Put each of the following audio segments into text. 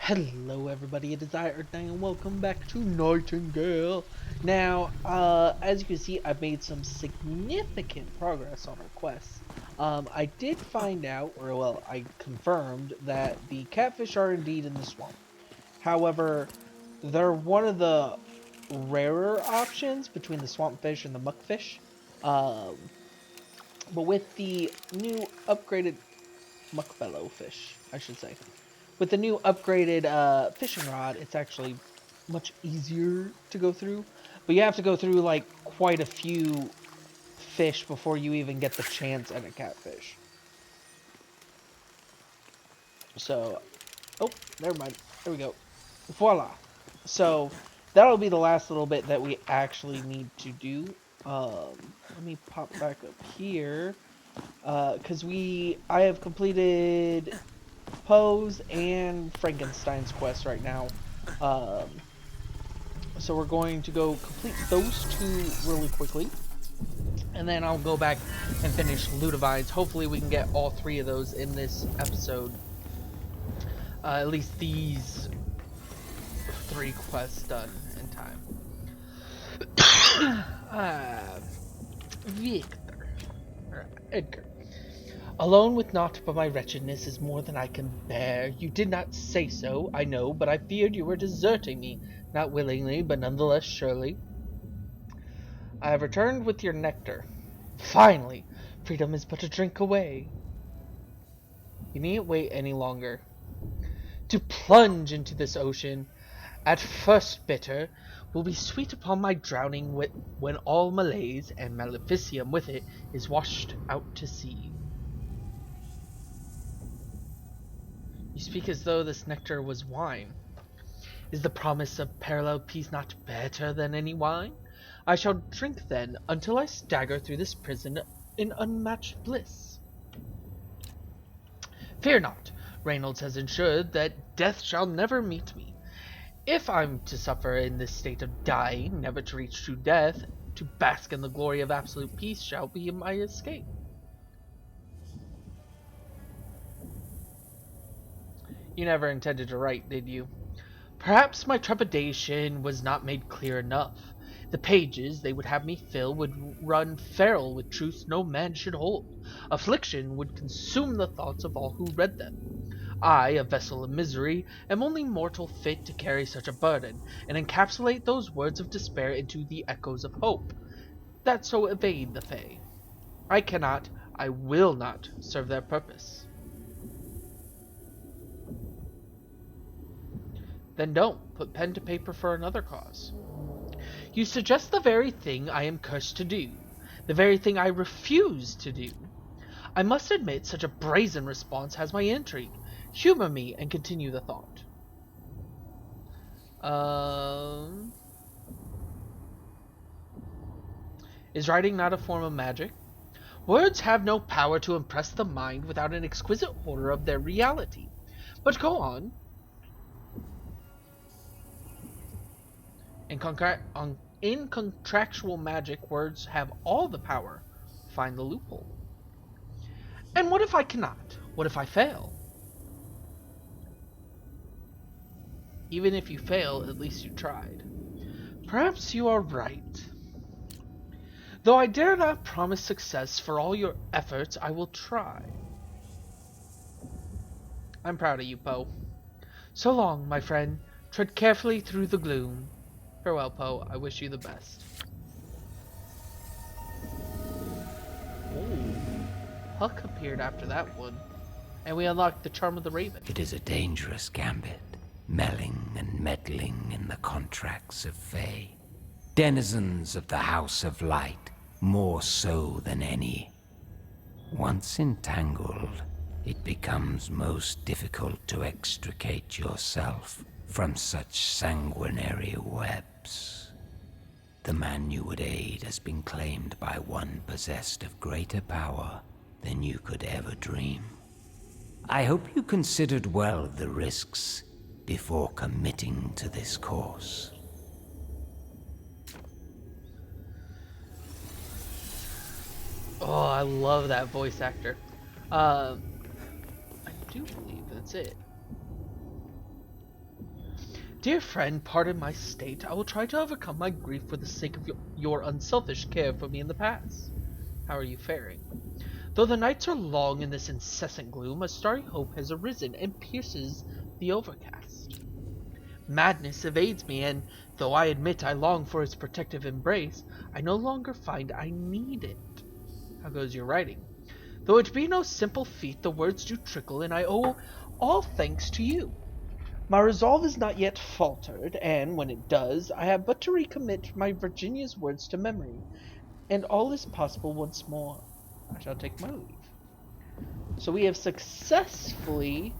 Hello everybody, it is I, Earthknite, and welcome back to Nightingale. Now, as you can see, I've made some significant progress on our quests. I did find out, or well, I confirmed that the catfish are indeed in the swamp. However, they're one of the rarer options between the swamp fish and the muckfish. Um, but with the new upgraded muckfellow fish, I should say. With the new upgraded fishing rod, it's actually much easier to go through. But you have to go through like quite a few fish before you even get the chance at a catfish. So, oh, never mind. There we go. Voila. So, that'll be the last little bit that we actually need to do. Let me pop back up here. Because I have completed Poe's and Frankenstein's quest right now. Um, So we're going to go complete those two really quickly. And then I'll go back and finish Ludovine's. Hopefully we can get all three of those in this episode. At least these three quests done in time. Victor. Or Edgar. Alone with naught but my wretchedness is more than I can bear. You did not say so, I know, but I feared you were deserting me. Not willingly, but nonetheless surely. I have returned with your nectar. Finally! Freedom is but a drink away. You needn't wait any longer. To plunge into this ocean, at first bitter, will be sweet upon my drowning when all malaise, and maleficium with it, is washed out to sea. You speak as though this nectar was wine. Is the promise of parallel peace not better than any wine? I shall drink then, until I stagger through this prison in unmatched bliss. Fear not, Reynolds has ensured that death shall never meet me. If I'm to suffer in this state of dying, never to reach true death, to bask in the glory of absolute peace shall be my escape. You never intended to write, did you? Perhaps my trepidation was not made clear enough. The pages they would have me fill would run feral with truths no man should hold. Affliction would consume the thoughts of all who read them. I, a vessel of misery, am only mortal fit to carry such a burden, and encapsulate those words of despair into the echoes of hope, that so evade the Fae. I cannot, I will not, serve their purpose. Then don't put pen to paper for another cause. You suggest the very thing I am cursed to do, the very thing I refuse to do. I must admit such a brazen response has my intrigue. Humor me and continue the thought. Is writing not a form of magic? Words have no power to impress the mind without an exquisite horror of their reality. But go on. In contractual magic, words have all the power. Find the loophole. And what if I cannot? What if I fail? Even if you fail, at least you tried. Perhaps you are right. Though I dare not promise success for all your efforts, I will try. I'm proud of you, Poe. So long, my friend. Tread carefully through the gloom. Farewell, Poe. I wish you the best. Ooh. Huck appeared after that one. And we unlocked the Charm of the Raven. It is a dangerous gambit, meddling and meddling in the contracts of Fae. Denizens of the House of Light, more so than any. Once entangled, it becomes most difficult to extricate yourself from such sanguinary webs. The man you would aid has been claimed by one possessed of greater power than you could ever dream. I hope you considered well the risks before committing to this course. Oh, I love that voice actor. I do believe that's it. Dear friend, pardon my state. I will try to overcome my grief for the sake of your unselfish care for me in the past. How are you faring? Though the nights are long in this incessant gloom, a starry hope has arisen and pierces the overcast. Madness evades me, and though I admit I long for its protective embrace, I no longer find I need it. How goes your writing? Though it be no simple feat, the words do trickle, and I owe all thanks to you. My resolve is not yet faltered, and when it does, I have but to recommit my Virginia's words to memory, and all is possible once more. I shall take my leave. So we have successfully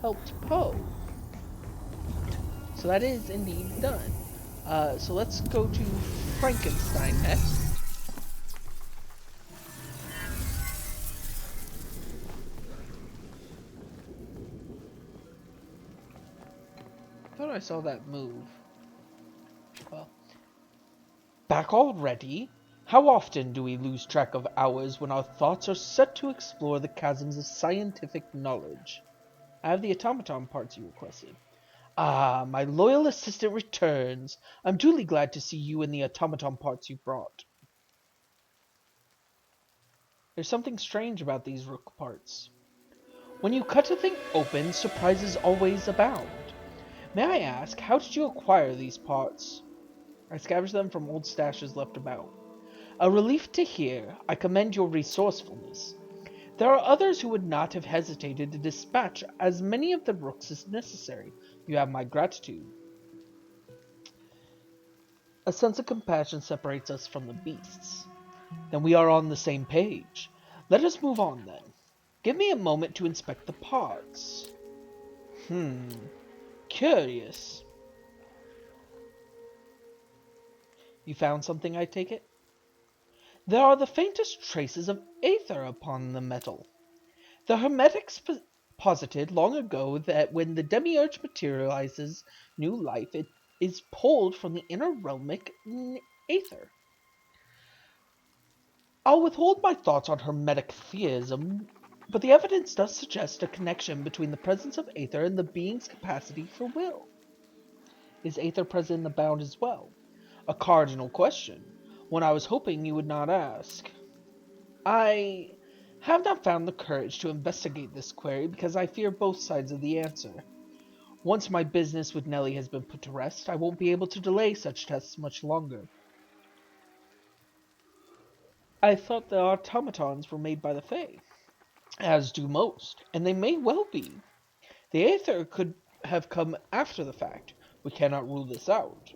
helped Poe. So that is indeed done. So let's go to Frankenstein next. I thought I saw that move. Well, back already? How often do we lose track of hours when our thoughts are set to explore the chasms of scientific knowledge? I have the automaton parts you requested. Ah, my loyal assistant returns. I'm duly glad to see you and the automaton parts you brought. There's something strange about these rook parts. When you cut a thing open, surprises always abound. May I ask, how did you acquire these parts? I scavenged them from old stashes left about. A relief to hear. I commend your resourcefulness. There are others who would not have hesitated to dispatch as many of the rooks as necessary. You have my gratitude. A sense of compassion separates us from the beasts. Then we are on the same page. Let us move on then. Give me a moment to inspect the parts. Curious. You found something, I take it? There are the faintest traces of aether upon the metal. The Hermetics posited long ago that when the demiurge materializes new life, it is pulled from the inner realmic aether. I'll withhold my thoughts on Hermetic theism, but the evidence does suggest a connection between the presence of aether and the being's capacity for will. Is aether present in the bound as well? A cardinal question, one I was hoping you would not ask. I have not found the courage to investigate this query because I fear both sides of the answer. Once my business with Nellie has been put to rest, I won't be able to delay such tests much longer. I thought the automatons were made by the Fae, as do most, and they may well be. The Aether could have come after the fact. We cannot rule this out.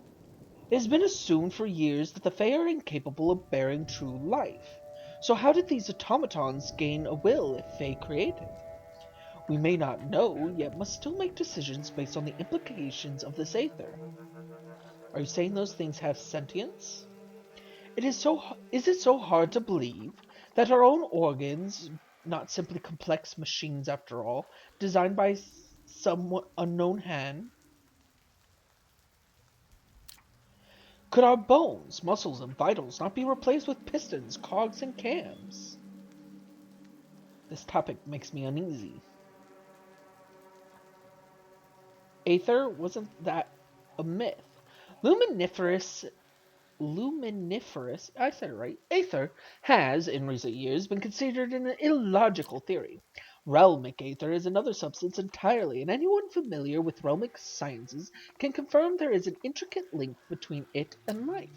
It has been assumed for years that the Fae are incapable of bearing true life. So how did these automatons gain a will if Fae created? We may not know, yet must still make decisions based on the implications of this aether. Are you saying those things have sentience? Is it so hard to believe that our own organs, not simply complex machines after all, designed by some unknown hand, could our bones, muscles, and vitals not be replaced with pistons, cogs, and cams? This topic makes me uneasy. Aether, wasn't that a myth? Luminiferous I said it right, aether has, in recent years, been considered an illogical theory. Realmic aether is another substance entirely, and anyone familiar with realmic sciences can confirm there is an intricate link between it and life.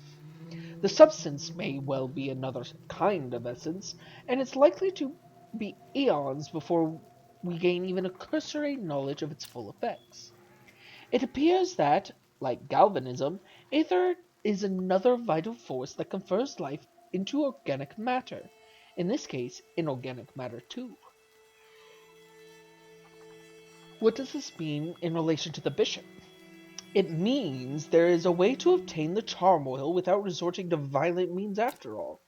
The substance may well be another kind of essence, and it's likely to be eons before we gain even a cursory knowledge of its full effects. It appears that, like galvanism, aether is another vital force that confers life into organic matter. In this case, inorganic matter too. What does this mean in relation to the bishop? It means there is a way to obtain the charm oil without resorting to violent means after all.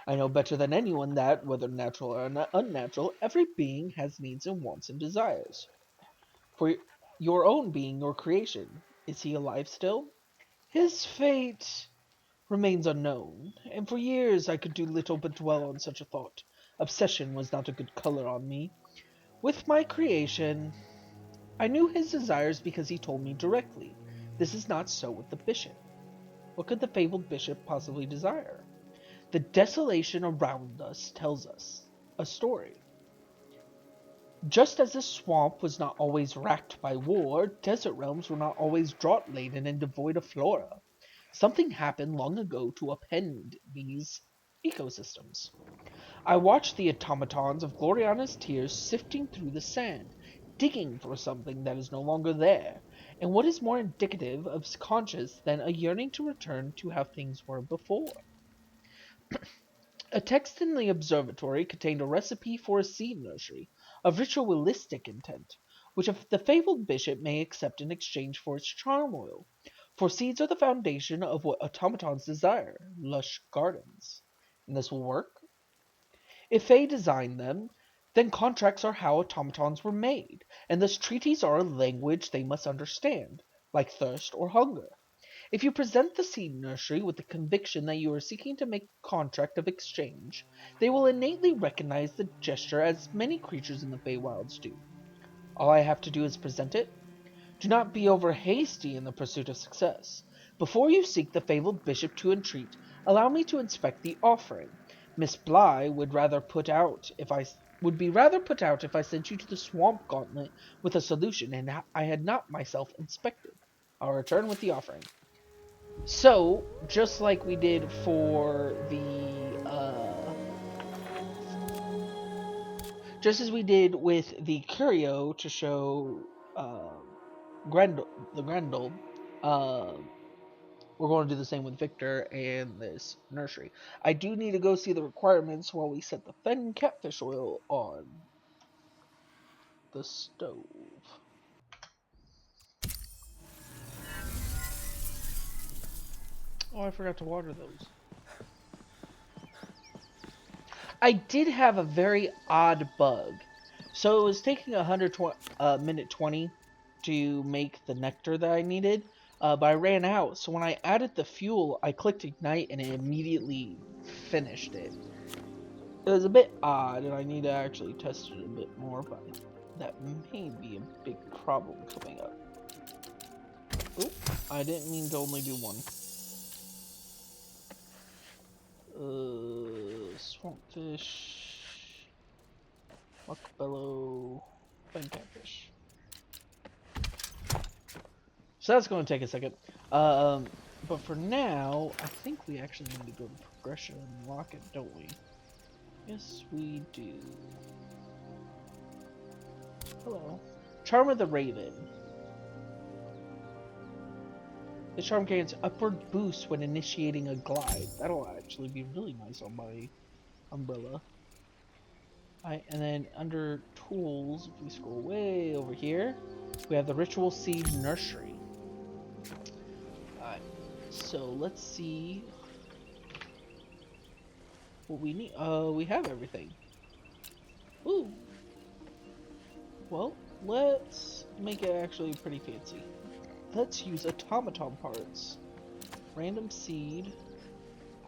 I know better than anyone that, whether natural or unnatural, every being has needs and wants and desires. For your own being, your creation, is he alive still? His fate remains unknown, and for years I could do little but dwell on such a thought. Obsession was not a good color on me. With my creation, I knew his desires because he told me directly. This is not so with the bishop. What could the fabled bishop possibly desire? The desolation around us tells us a story. Just as the swamp was not always racked by war, desert realms were not always drought-laden and devoid of flora. Something happened long ago to upend these ecosystems. I watched the automatons of Gloriana's tears sifting through the sand, digging for something that is no longer there, and what is more indicative of conscience than a yearning to return to how things were before? A text in the observatory contained a recipe for a seed nursery, of ritualistic intent, which the fabled bishop may accept in exchange for its charm oil, for seeds are the foundation of what automatons desire, lush gardens. And this will work? If Fae designed them, then contracts are how automatons were made, and thus treaties are a language they must understand, like thirst or hunger. If you present the seed nursery with the conviction that you are seeking to make a contract of exchange, they will innately recognize the gesture as many creatures in the Feywilds do. All I have to do is present it. Do not be over hasty in the pursuit of success. Before you seek the fabled bishop to entreat, allow me to inspect the offering. Miss Bly would be rather put out if I sent you to the swamp gauntlet with a solution and I had not myself inspected. I'll return with the offering. So, just like we did for just as we did with the curio to show Grendel, the Grendel, we're going to do the same with Victor and this nursery. I do need to go see the requirements while we set the fen catfish oil on the stove. Oh, I forgot to water those. I did have a very odd bug. So it was taking 120 minute 20 to make the nectar that I needed, but I ran out. So when I added the fuel, I clicked ignite and it immediately finished it. It was a bit odd, and I need to actually test it a bit more, but that may be a big problem coming up. Oh, I didn't mean to only do one. Swampfish, muckbellow, fen catfish. So that's going to take a second. But for now, I think we actually need to go to progression and unlock it, don't we? Yes, we do. Hello. Charm of the Raven. The charm gains upward boost when initiating a glide. That'll actually be really nice on my umbrella. Alright, and then under tools, if we scroll way over here, we have the Ritual Seed Nursery. Alright, so let's see what we need. We have everything. Ooh. Well, let's make it actually pretty fancy. Let's use automaton parts. Random seed.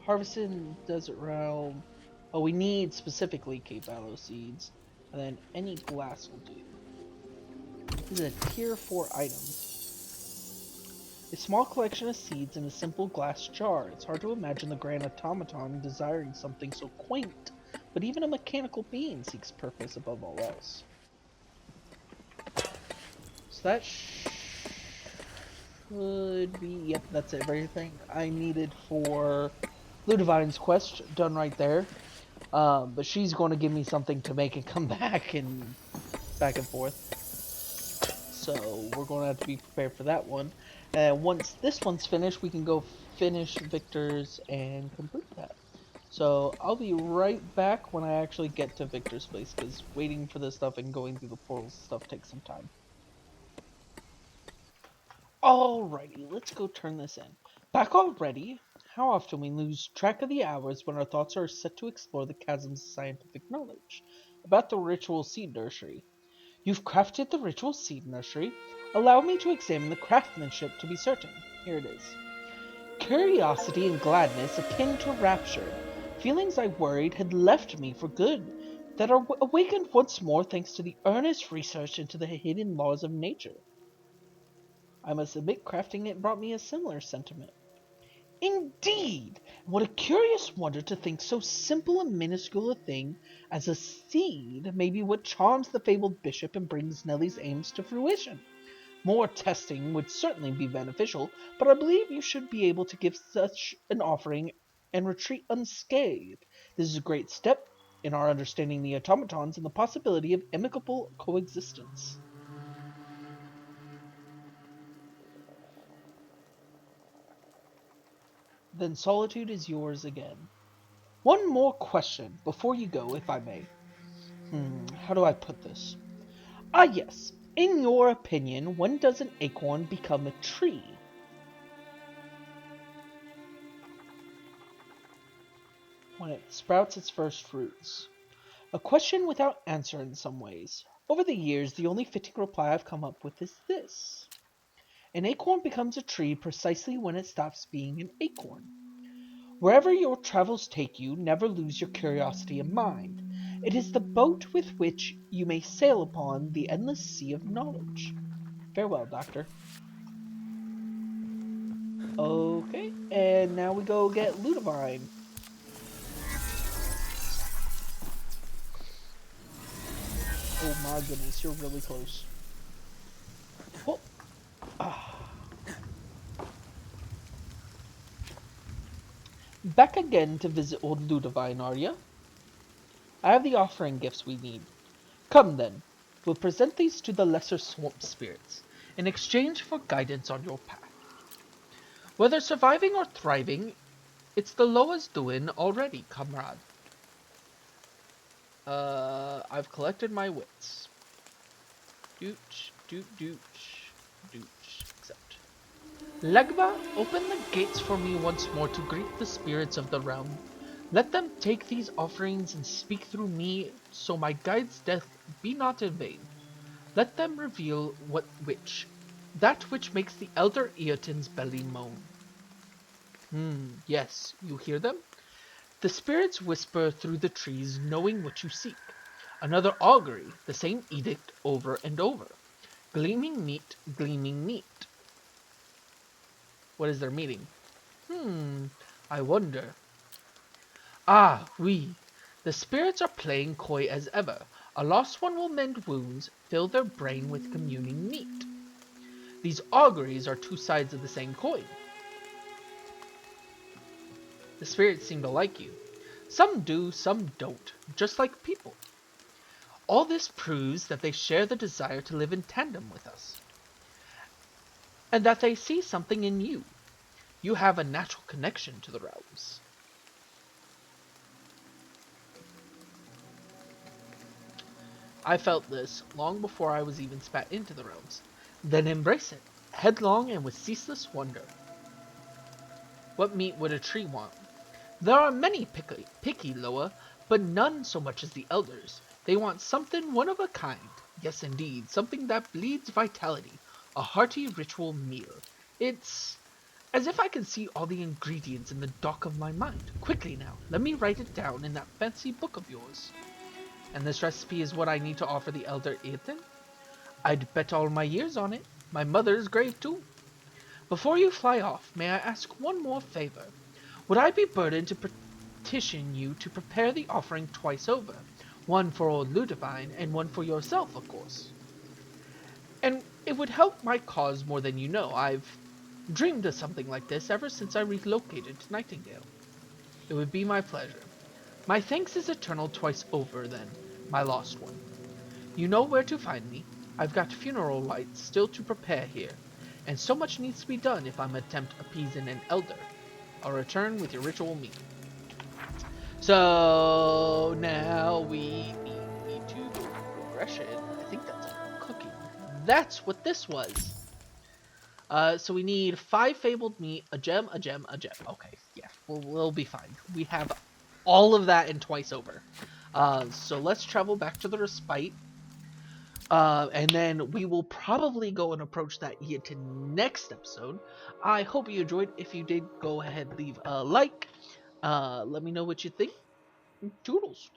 Harvested in Desert Realm. Oh, we need specifically Cape Aloe seeds. And then any glass will do. This is a tier 4 item. A small collection of seeds in a simple glass jar. It's hard to imagine the grand automaton desiring something so quaint, but even a mechanical being seeks purpose above all else. So that should be, yep, that's everything I needed for Ludovine's quest, done right there. But she's going to give me something to make it come back and forth. So we're going to have to be prepared for that one. And once this one's finished, we can go finish Victor's and complete that. So I'll be right back when I actually get to Victor's place, because waiting for this stuff and going through the portals stuff takes some time. Alrighty, let's go turn this in. Back already? How often we lose track of the hours when our thoughts are set to explore the chasms of scientific knowledge. About the Ritual Seed Nursery. You've crafted the Ritual Seed Nursery? Allow me to examine the craftsmanship to be certain. Here it is. Curiosity and gladness akin to rapture. Feelings I worried had left me for good, that are awakened once more thanks to the earnest research into the hidden laws of nature. I must admit, crafting it brought me a similar sentiment. Indeed! What a curious wonder to think so simple and minuscule a thing as a seed may be what charms the fabled bishop and brings Nellie's aims to fruition. More testing would certainly be beneficial, but I believe you should be able to give such an offering and retreat unscathed. This is a great step in our understanding the automatons and the possibility of amicable coexistence. Then solitude is yours again. One more question before you go, if I may. How do I put this? Ah, yes. In your opinion, when does an acorn become a tree? When it sprouts its first roots. A question without answer in some ways. Over the years, the only fitting reply I've come up with is this. An acorn becomes a tree precisely when it stops being an acorn. Wherever your travels take you, never lose your curiosity in mind. It is the boat with which you may sail upon the endless sea of knowledge. Farewell, Doctor. Okay, and now we go get Ludivine. Oh my goodness, you're really close. Oh, ah. Back again to visit old Ludivine, are ya? I have the offering gifts we need. Come then, we'll present these to the lesser swamp spirits, in exchange for guidance on your path. Whether surviving or thriving, it's the lowest doing already, comrade. I've collected my wits. Dooch, doot, dooch, dooch, accept. Legba, open the gates for me once more to greet the spirits of the realm. Let them take these offerings and speak through me, so my guide's death be not in vain. Let them reveal that which makes the elder Eoten's belly moan. Yes, you hear them? The spirits whisper through the trees, knowing what you seek. Another augury, the same edict over and over. Gleaming meat, gleaming meat. What is their meaning? I wonder. Ah, oui. The spirits are playing coy as ever. A lost one will mend wounds, fill their brain with communing meat. These auguries are two sides of the same coin. The spirits seem to like you. Some do, some don't, just like people. All this proves that they share the desire to live in tandem with us, and that they see something in you. You have a natural connection to the realms. I felt this long before I was even spat into the realms. Then embrace it, headlong and with ceaseless wonder. What meat would a tree want? There are many picky Loa, but none so much as the elders. They want something one of a kind. Yes, indeed, something that bleeds vitality. A hearty ritual meal. It's as if I can see all the ingredients in the dock of my mind. Quickly now, let me write it down in that fancy book of yours. And this recipe is what I need to offer the elder Ethan? I'd bet all my years on it. My mother's grave too. Before you fly off, may I ask one more favor? Would I be burdened to petition you to prepare the offering twice over? One for old Ludivine, and one for yourself, of course. And it would help my cause more than you know. I've dreamed of something like this ever since I relocated to Nightingale. It would be my pleasure. My thanks is eternal twice over, then, my lost one. You know where to find me. I've got funeral rites still to prepare here, and so much needs to be done if I'm attempt appeasing an elder. I'll return with your ritual meat. So now we need to go through progression. I think that's cooking. That's what this was. So we need 5 fabled meat, a gem, a gem, a gem. Okay, yeah, we'll be fine. We have all of that in twice over. So let's travel back to the respite. And then we will probably go and approach that Eaton next episode. I hope you enjoyed. If you did, go ahead, leave a like. Let me know what you think. Toodles.